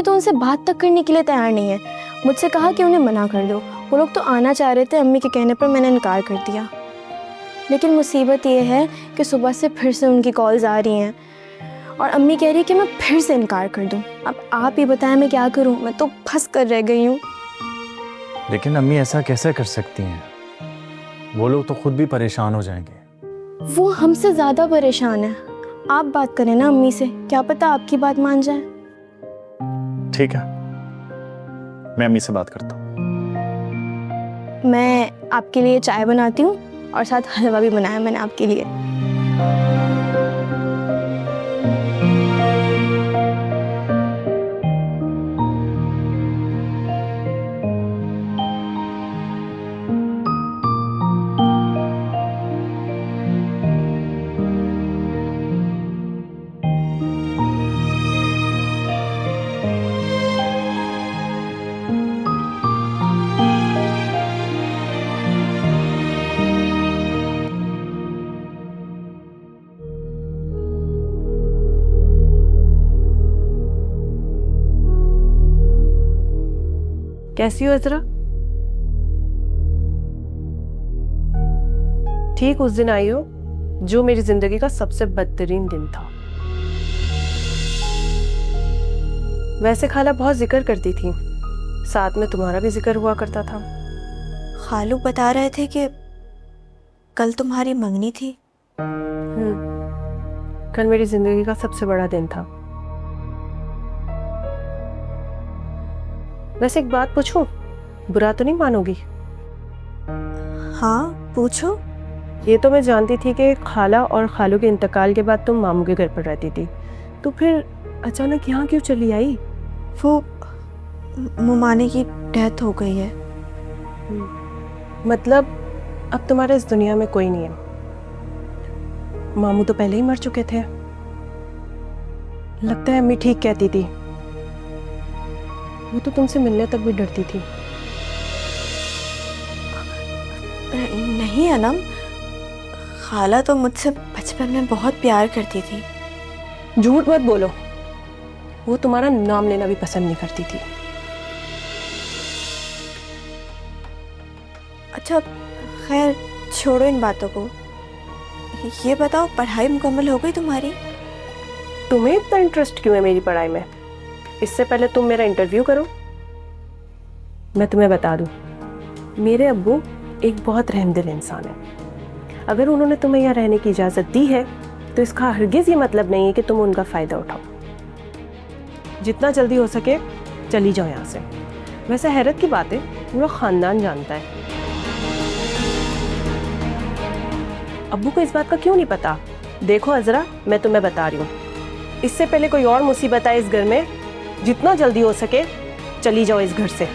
तो उनसे बात तक करने के लिए तैयार नहीं है। मुझसे कहा कि उन्हें मना कर दो। वो लोग तो आना चाह रहे थे, अम्मी के कहने पर मैंने इनकार कर दिया। लेकिन मुसीबत ये है कि सुबह से फिर से उनकी कॉल्स आ रही हैं और अम्मी कह रही है कि मैं फिर से इनकार कर दूं। अब आप ही बताएं मैं क्या करूं, मैं तो फंस कर रह गई हूं। लेकिन अम्मी ऐसा कैसे कर सकती हैं? वो लोग तो खुद भी परेशान हो जाएंगे। वो हमसे ज़्यादा परेशान है। आप बात करें ना अम्मी से, क्या पता आपकी बात मान जाए। ठीक है, मैं अम्मी से बात करता हूँ। मैं आपके लिए चाय बनाती हूँ और साथ हलवा भी बनाया मैंने आपके लिए। कैसी हो इज़रा? ठीक उस दिन आई हो जो मेरी जिंदगी का सबसे बदतरीन दिन था। वैसे खाला बहुत जिक्र करती थी, साथ में तुम्हारा भी जिक्र हुआ करता था। खालू बता रहे थे कि कल तुम्हारी मंगनी थी। कल मेरी जिंदगी का सबसे बड़ा दिन था। वैसे एक बात पूछूं, बुरा तो नहीं मानोगी? हाँ पूछो। ये तो मैं जानती थी कि खाला और खालू के इंतकाल के बाद तुम मामू के घर पर रहती थी, तो फिर अचानक यहाँ क्यों चली आई? वो मुमाने की डेथ हो गई है। मतलब अब तुम्हारे इस दुनिया में कोई नहीं है? मामू तो पहले ही मर चुके थे। लगता है अम्मी ठीक कहती थी, वो तो तुमसे मिलने तक भी डरती थी। नहीं अनम, खाला तो मुझसे बचपन में बहुत प्यार करती थी। झूठ मत बोलो, वो तुम्हारा नाम लेना भी पसंद नहीं करती थी। अच्छा खैर छोड़ो इन बातों को। ये बताओ पढ़ाई मुकम्मल हो गई तुम्हारी? तुम्हें इतना इंटरेस्ट क्यों है मेरी पढ़ाई में? इससे पहले तुम मेरा इंटरव्यू करो। मैं तुम्हें बता दूं, मेरे अब्बू एक बहुत रहमदिल इंसान है। अगर उन्होंने तुम्हें यहाँ रहने की इजाज़त दी है तो इसका हरगिज़ ये मतलब नहीं है कि तुम उनका फ़ायदा उठाओ। जितना जल्दी हो सके चली जाओ यहाँ से। वैसे हैरत की बात है, पूरा ख़ानदान जानता है। अब्बू को इस बात का क्यों नहीं पता? देखो अज़रा, मैं तुम्हें बता रही हूँ, इससे पहले कोई और मुसीबत आए इस घर में, जितना जल्दी हो सके चली जाओ इस घर से।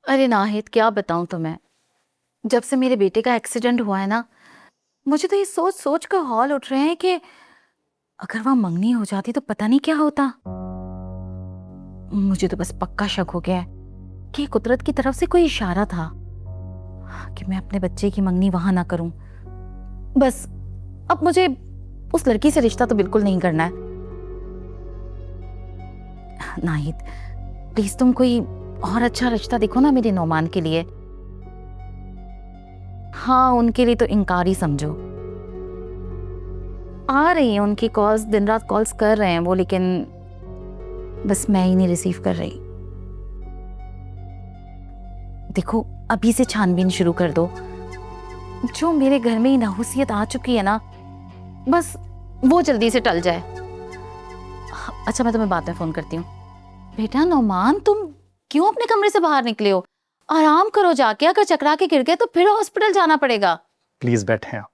अरे नाहिद, क्या बताऊं तुम्हें, जब से मेरे बेटे का एक्सीडेंट हुआ है ना, मुझे तो ये सोच सोच कर हौल उठ रहे हैं कि अगर वह मंगनी हो जाती तो पता नहीं क्या होता। मुझे तो बस पक्का शक हो गया है कि कुदरत की तरफ से कोई इशारा था कि मैं अपने बच्चे की मंगनी वहां ना करूं। बस अब मुझे उस लड़की से रिश्ता तो बिल्कुल नहीं करना है। नाहिद प्लीज तुम कोई और अच्छा रिश्ता देखो ना मेरे नौमान के लिए। हाँ, उनके लिए तो इनकार ही समझो। आ रही है उनकी कॉल्स, दिन रात कॉल्स कर रहे हैं वो, लेकिन बस मैं ही नहीं रिसीव कर रही। देखो अभी से छानबीन शुरू कर दो। जो मेरे घर में ही नाहुसियत आ चुकी है ना, बस वो जल्दी से टल जाए। अच्छा मैं तुम्हें बाद में फोन करती हूँ। बेटा नौमान, तुम क्यों अपने कमरे से बाहर निकले हो? आराम करो जाके, अगर चकरा के गिर गए तो फिर हॉस्पिटल जाना पड़ेगा। प्लीज बैठें, आप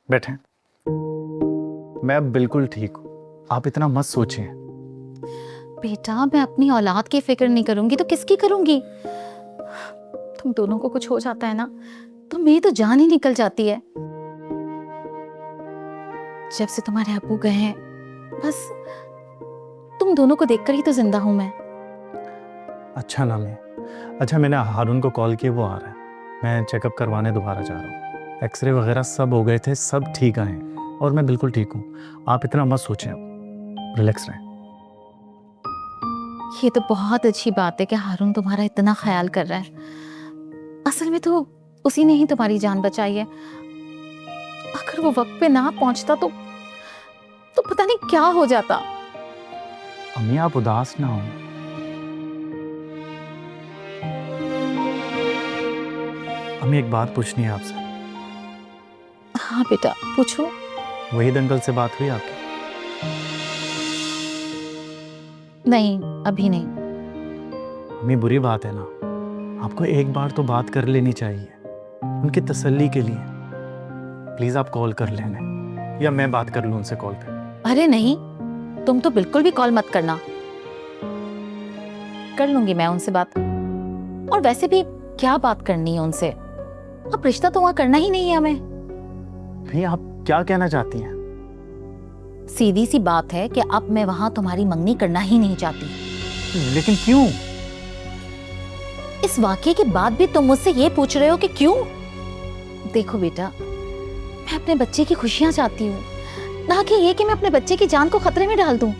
बैठें। मैं बिल्कुल ठीक हूँ, आप इतना मत सोचें। बेटा मैं अपनी औलाद की फिक्र नहीं करूंगी तो किसकी करूंगी? तुम दोनों को कुछ हो जाता है ना तो मेरी तो जान ही निकल जाती है। जब से तुम्हारे अब्बू गए हैं बस तुम दोनों को देखकर ही तो जिंदा हूं मैं। अच्छा नामी, अच्छा मैंने हारून को कॉल किया, वो आ रहा है। मैं चेकअप करवाने दोबारा जा रहा हूँ। एक्सरे वगैरह सब हो गए थे, सब ठीक आए और मैं बिल्कुल ठीक हूँ। आप इतना मत सोचें, अब रिलैक्स रहें। ये तो बहुत अच्छी बात है कि हारून तुम्हारा इतना ख्याल कर रहा है। असल में तो उसी ने ही तुम्हारी जान बचाई है। अगर वो वक्त पे ना पहुंचता तो पता नहीं क्या हो जाता। अम्मी आप उदास ना हो। अम्मी एक बात पूछनी है आपसे। हाँ बेटा पूछो। वहीद अंकल से बात हुई आपकी? नहीं अभी नहीं। अम्मी बुरी बात है ना, आपको एक बार तो बात कर लेनी चाहिए उनकी तसल्ली के लिए। प्लीज आप कॉल कर लेना, या मैं बात कर लूं उनसे कॉल पे। अरे नहीं, तुम तो बिल्कुल भी कॉल मत करना। कर लूंगी मैं उनसे बात। और वैसे भी क्या बात करनी है उनसे, अब रिश्ता तो वहां करना ही नहीं है हमें। नहीं आप क्या कहना चाहती हैं? सीधी सी बात है कि अब मैं वहां तुम्हारी मंगनी करना ही नहीं चाहती। लेकिन क्यों? इस वाकये के बाद भी तुम मुझसे ये पूछ रहे हो कि क्यों? देखो बेटा, मैं अपने बच्चे की खुशियां चाहती हूँ, ना कि ये कि मैं अपने बच्चे की जान को खतरे में डाल दूं।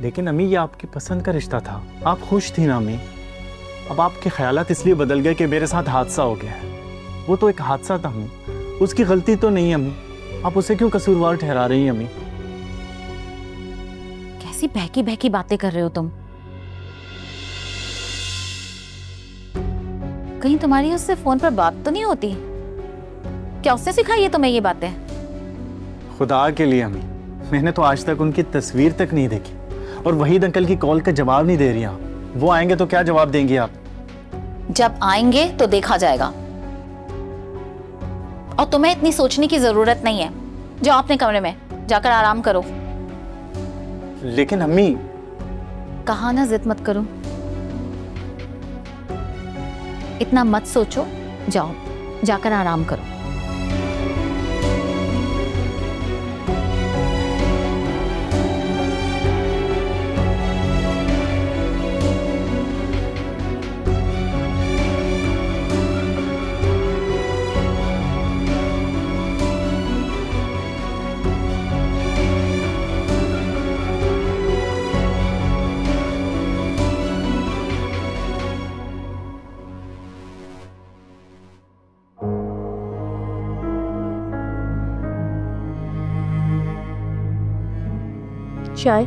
लेकिन अम्मी ये आपकी पसंद का रिश्ता था, आप खुश थी ना अम्मी। अब आपके ख्यालात इसलिए बदल गए कि मेरे साथ हादसा हो गया है। वो तो एक हादसा था अम्मी, उसकी गलती तो नहीं है अम्मी। आप उसे क्यों कसूरवार ठहरा रही हैं अम्मी? कैसी बहकी बहकी बातें कर रहे हो तुम? कहीं तुम्हारी उससे फोन पर बात तो नहीं होती? क्या उसने सिखाई है तुम्हें ये बातें? खुदा के लिए अम्मी, मैंने तो आज तक उनकी तस्वीर तक नहीं देखी। और वहीद अंकल की कॉल का जवाब नहीं दे रही आप। वो आएंगे तो क्या जवाब देंगी आप? जब आएंगे तो देखा जाएगा। और तुम्हें इतनी सोचने की जरूरत नहीं है। जाओ अपने कमरे में जाकर आराम करो। लेकिन अम्मी। कहा ना जिद मत करो। इतना मत सोचो, जाओ जाकर आराम करो। चाय?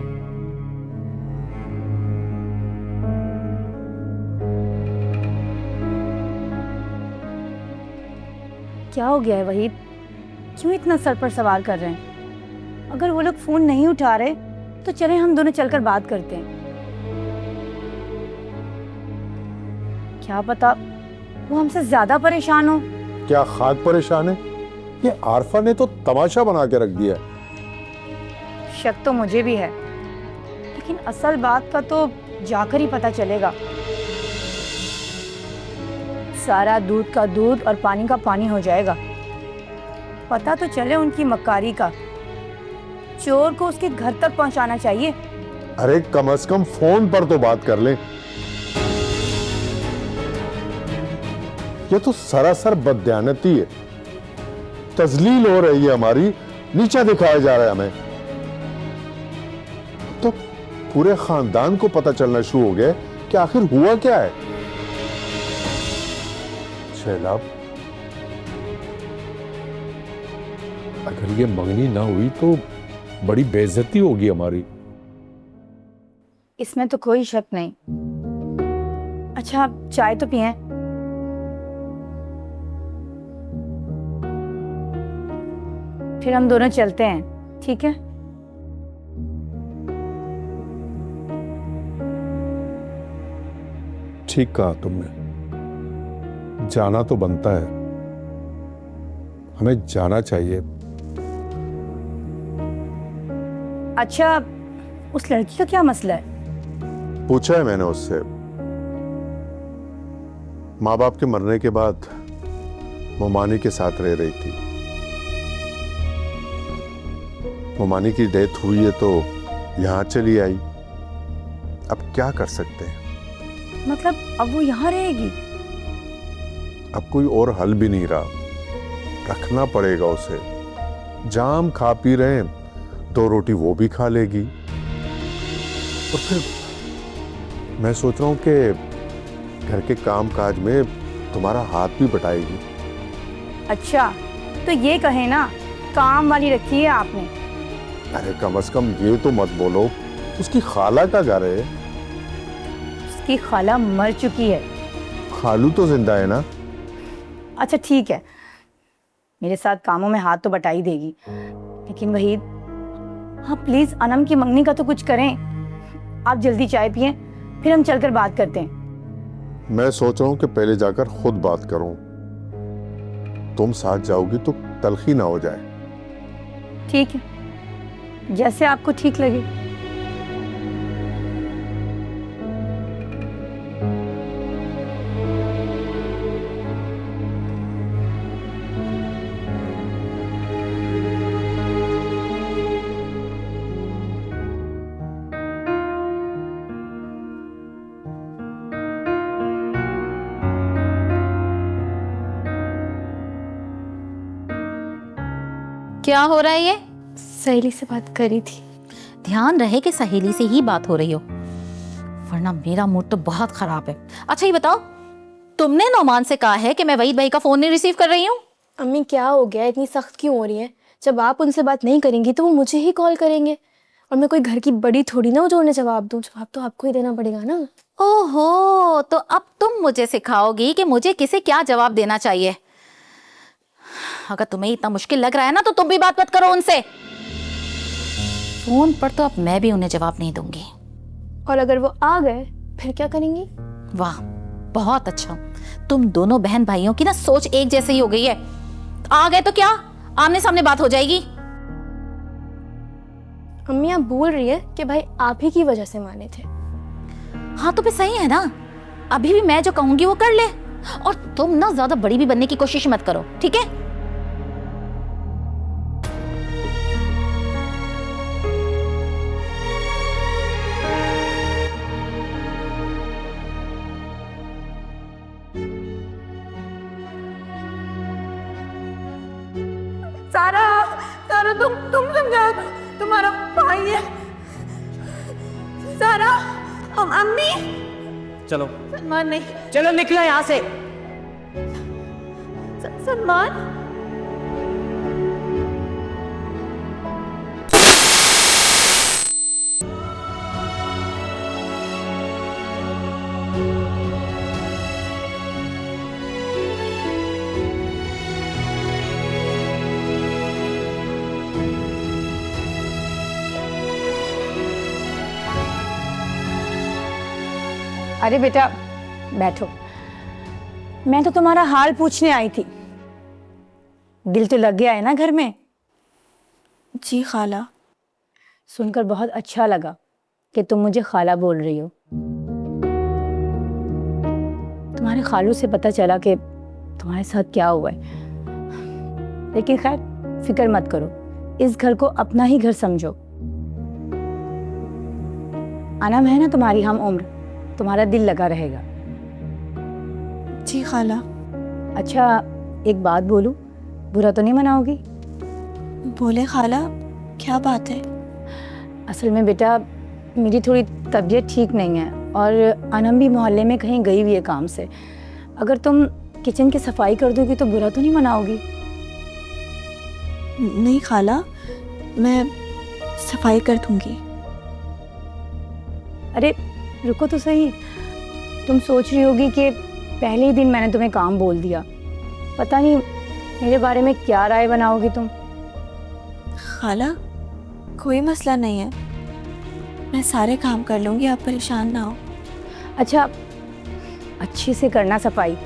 क्या हो गया है वहीद? क्यों इतना सर पर सवार कर रहे हैं? अगर वो लोग फोन नहीं उठा रहे तो चले हम दोनों चलकर बात करते हैं। क्या पता वो हमसे ज्यादा परेशान हो। क्या खाद परेशान है? ये आरफा ने तो तमाशा बना के रख दिया है। शक तो मुझे भी है, लेकिन असल बात का तो जाकर ही पता चलेगा। सारा दूध का दूध और पानी का पानी हो जाएगा। पता तो चले उनकी मक्कारी का। चोर को उसके घर तक पहुंचाना चाहिए। अरे कम से कम फोन पर तो बात कर लें। ये तो सरासर बददियानती है। तजलील हो रही है हमारी, नीचा दिखाया जा रहा है हमें। तो पूरे खानदान को पता चलना शुरू हो गया कि आखिर हुआ क्या है। शैलाब, अगर ये मंगनी ना हुई तो बड़ी बेइज्जती होगी हमारी। इसमें तो कोई शक नहीं। अच्छा आप चाय तो पिए। फिर हम दोनों चलते हैं, ठीक है? ठीक कहा तुमने, जाना तो बनता है, हमें जाना चाहिए। अच्छा उस लड़की का क्या मसला है? पूछा है मैंने उससे। माँ बाप के मरने के बाद मोमानी के साथ रह रही थी। ममानी की डेथ हुई है तो यहाँ चली आई। अब क्या कर सकते हैं? मतलब अब वो यहाँ रहेगी? अब कोई और हल भी नहीं रहा, रखना पड़ेगा उसे। जाम खा पी रहे हैं, 2 रोटी वो भी खा लेगी। और फिर मैं सोच रहा हूं कि घर के काम काज में तुम्हारा हाथ भी बटाएगी। अच्छा, तो ये कहे ना, काम वाली रखी है आपने। अरे कम से कम ये तो मत बोलो, उसकी खाला का घर है। उसकी खाला मर चुकी है। खालू तो जिंदा है ना। अच्छा ठीक है, मेरे साथ कामों में हाथ तो बटा ही देगी, लेकिन वहीद, हाँ प्लीज अनम की मंगनी का तो कुछ करें। आप जल्दी चाय पिए, फिर हम चलकर बात करते हैं। मैं सोच रहा हूं कि पहले जाकर खुद बात करूं। तुम साथ जाओगी तो तलखी ना हो जाए। ठीक है, जैसे आपको ठीक लगे। क्या हो रहा है ये? सहेली से बात करी थी। ध्यान रहे कि सहेली से ही बात हो रही हो, वरना मेरा मूड तो बहुत खराब है। अच्छा ये बताओ, तुमने नौमान से कहा है कि मैं वहीद भाई का फोन नहीं रिसीव कर रही हूँ? अम्मी क्या हो गया, इतनी सख्त क्यों हो रही है? जब आप उनसे बात नहीं करेंगी तो वो मुझे ही कॉल करेंगे, और मैं कोई घर की बड़ी थोड़ी ना हूँ जो उन्हें जवाब दूँ। जवाब तो आपको ही देना पड़ेगा ना। ओहो, तो अब तुम मुझे सिखाओगी कि मुझे किसे क्या जवाब देना चाहिए। अगर तुम्हें इतना मुश्किल लग रहा है ना, तो तुम भी बात मत करो उनसे। फोन पर तो अब मैं भी उन्हें जवाब नहीं दूंगी। और अगर वो आ गए फिर क्या करेंगी? वाह, बहुत अच्छा। तुम दोनों बहन भाइयों की ना सोच एक जैसे ही हो गई है। आ गए तो क्या, आमने सामने बात हो जाएगी। अम्मी आप बोल रही है कि भाई आप ही की वजह से माने थे। हाँ तो फिर सही है ना, अभी भी मैं जो कहूंगी वो कर ले। और तुम ना ज्यादा बड़ी भी बनने की कोशिश मत करो, ठीक है? सारा, सारा तुम समझाओ, तुम्हारा भाई है। सारा, अम्मी। चलो सलमान नहीं, चलो निकलो यहाँ से। सलमान। अरे बेटा बैठो, मैं तो तुम्हारा हाल पूछने आई थी। दिल तो लग गया है ना घर में? जी खाला। सुनकर बहुत अच्छा लगा कि तुम मुझे खाला बोल रही हो। तुम्हारे खालू से पता चला कि तुम्हारे साथ क्या हुआ है, लेकिन खैर फिक्र मत करो, इस घर को अपना ही घर समझो। अनम है ना तुम्हारी हम उम्र, तुम्हारा दिल लगा रहेगा। जी खाला। अच्छा एक बात बोलूं, बुरा तो नहीं मनाओगी? बोले खाला, क्या बात है? असल में बेटा मेरी थोड़ी तबीयत ठीक नहीं है, और अनम भी मोहल्ले में कहीं गई हुई है काम से। अगर तुम किचन की सफाई कर दोगी तो बुरा तो नहीं मनाओगी? नहीं खाला, मैं सफाई कर दूंगी। अरे रुको तो सही, तुम सोच रही होगी कि पहले ही दिन मैंने तुम्हें काम बोल दिया, पता नहीं मेरे बारे में क्या राय बनाओगी तुम। खाला कोई मसला नहीं है, मैं सारे काम कर लूंगी, आप परेशान ना हो। अच्छा अच्छे से करना सफाई,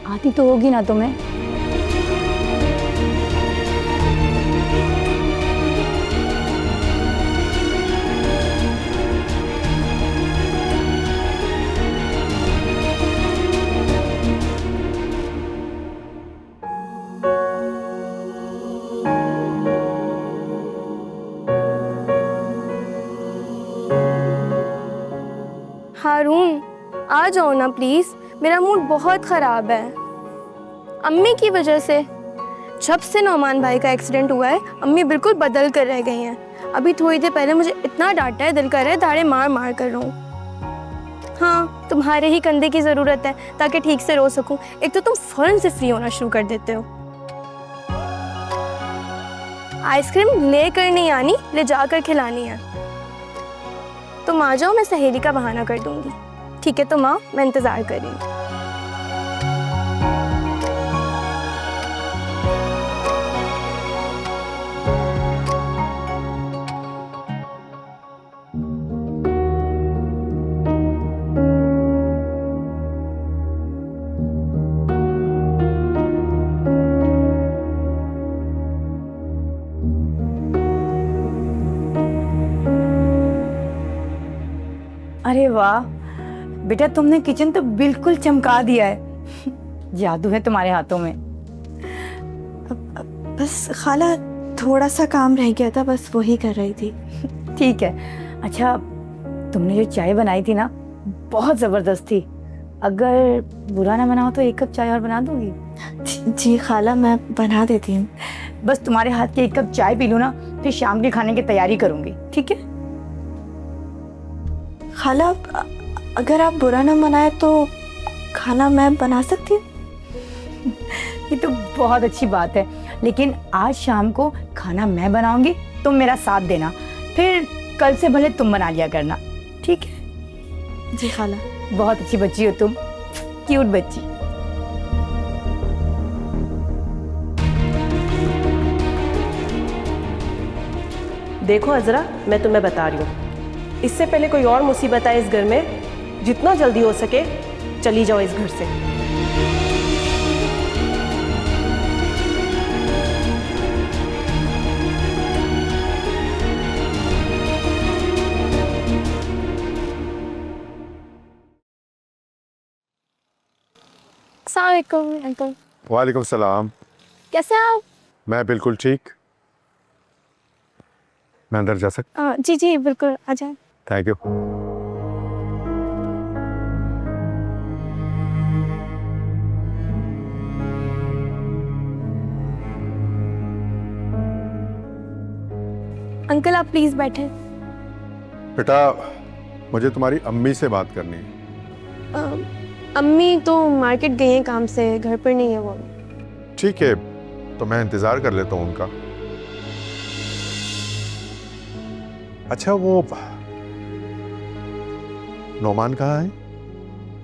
आती तो होगी ना तुम्हें? हारून, आ जाओ ना प्लीज़, मेरा मूड बहुत ख़राब है अम्मी की वजह से। जब से नौमान भाई का एक्सीडेंट हुआ है अम्मी बिल्कुल बदल कर रह गई हैं। अभी थोड़ी देर पहले मुझे इतना डांटा है, दिल कर रहा है दाढ़े मार मार कर रहूं। हाँ, तुम्हारे ही कंधे की ज़रूरत है ताकि ठीक से रो सकूं। एक तो तुम फ़ौरन से फ्री होना शुरू कर देते हो। आइसक्रीम लेकर नहीं आनी, ले जाकर खिलानी है। तुम आ जाओ, मैं सहेली का बहाना कर दूंगी। ठीक है तुम आओ, मैं इंतज़ार कर रही हूँ। अरे वाह बेटा, तुमने किचन तो बिल्कुल चमका दिया है। जादू है तुम्हारे हाथों में। बस खाला थोड़ा सा काम रह गया था, बस वही कर रही थी। ठीक है। अच्छा, तुमने जो चाय बनाई थी ना, बहुत ज़बरदस्त थी। अगर बुरा ना मना हो तो 1 कप चाय और बना दोगी? जी खाला, मैं बना देती हूँ। बस तुम्हारे हाथ की 1 कप चाय पी लूँ ना, फिर शाम के खाने की तैयारी करूँगी। ठीक है? खाला, अगर आप बुरा ना मनाए तो खाना मैं बना सकती हूँ? ये तो बहुत अच्छी बात है, लेकिन आज शाम को खाना मैं बनाऊंगी, तुम मेरा साथ देना। फिर कल से भले तुम बना लिया करना। ठीक है? जी खाला। बहुत अच्छी बच्ची हो तुम, क्यूट बच्ची। देखो अजरा, मैं तुम्हें बता रही हूँ, इससे पहले कोई और मुसीबत आए इस घर में, जितना जल्दी हो सके चली जाओ इस घर से। अस्सलाम वालेकुम अंकल। वालेकुम सलाम। कैसे हैं आप? मैं बिल्कुल ठीक। मैं अंदर जा सकता? जी जी बिल्कुल, आ जाए। Thank you. अंकल आप प्लीज़ बैठें। बेटा, मुझे तुम्हारी अम्मी से बात करनी है। अम्मी तो मार्केट गई हैं काम से, घर पर नहीं है वो। ठीक है, तो मैं इंतज़ार कर लेता हूँ उनका। अच्छा, वो नौमान कहाँ है?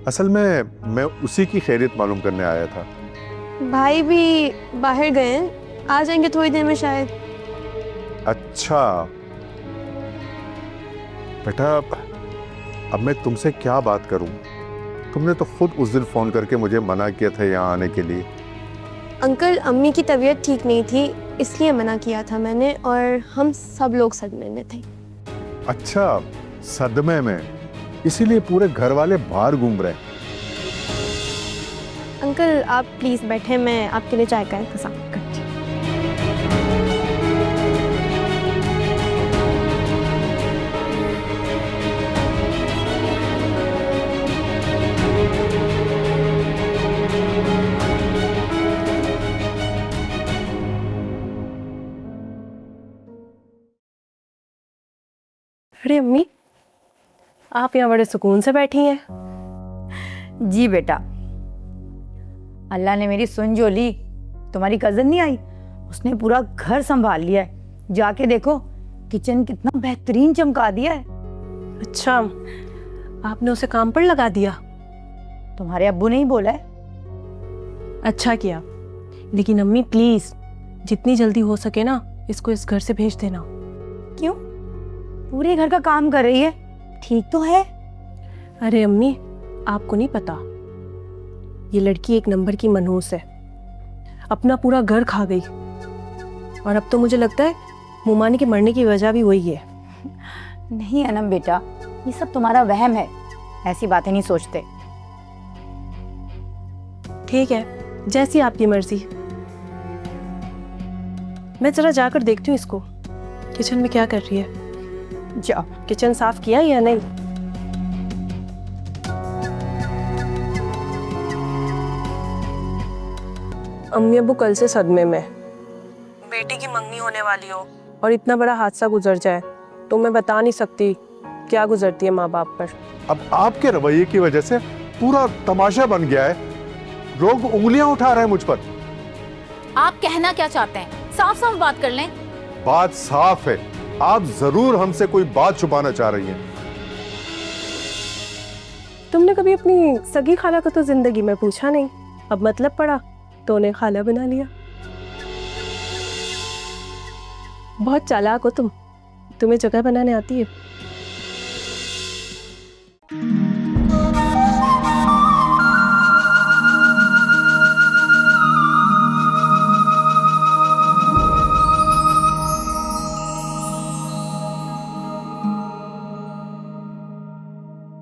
असल में मैं उसी की खैरियत मालूम करने आया था। भाई भी बाहर गए हैं, आ जाएंगे थोड़ी देर में शायद। अच्छा बेटा, अब मैं तुमसे क्या बात करूं? तुमने तो खुद उस दिन फ़ोन करके मुझे मना किया था यहाँ आने के लिए। अंकल अम्मी की तबीयत ठीक नहीं थी, इसलिए मना किया था मैंने, और हम सब लोग सदमे में थे। अच्छा, सदमे में, इसीलिए पूरे घर वाले बाहर घूम रहे हैं। अंकल आप प्लीज़ बैठे, मैं आपके लिए चाय का इंतज़ाम करती हूँ। अरे अम्मी, आप यहाँ बड़े सुकून से बैठी हैं। जी बेटा, अल्लाह ने मेरी सुन जो ली। तुम्हारी कज़न नहीं आई, उसने पूरा घर संभाल लिया है। जाके देखो, किचन कितना बेहतरीन चमका दिया है। अच्छा, आपने उसे काम पर लगा दिया? तुम्हारे अब्बू ने ही बोला है। अच्छा किया, लेकिन अम्मी प्लीज जितनी जल्दी हो सके ना इसको इस घर से भेज देना। क्यों? पूरे घर का काम कर रही है, ठीक तो है। अरे अम्मी, आपको नहीं पता, ये लड़की 1 नंबर की मनहूस है, अपना पूरा घर खा गई। और अब तो मुझे लगता है मुमानी के मरने की वजह भी वही है। नहीं अनम बेटा, ये सब तुम्हारा वहम है, ऐसी बातें नहीं सोचते। ठीक है, जैसी आपकी मर्जी। मैं जरा जाकर देखती हूँ इसको, किचन में क्या कर रही है। जाओ। किचन साफ किया या नहीं? अम्मी अब्बू कल से सदमे में, बेटी की मंगनी होने वाली हो और इतना बड़ा हादसा गुजर जाए तो मैं बता नहीं सकती क्या गुजरती है माँ बाप पर। अब आपके रवैये की वजह से पूरा तमाशा बन गया है, लोग उंगलियां उठा रहे हैं मुझ पर। आप कहना क्या चाहते हैं? साफ साफ बात कर लें। बात साफ है, आप जरूर हमसे कोई बात छुपाना चाह रही हैं। तुमने कभी अपनी सगी खाला को तो जिंदगी में पूछा नहीं, अब मतलब पड़ा तो उन्हें खाला बना लिया। बहुत चालाक हो तुम, तुम्हें जगह बनाने आती है।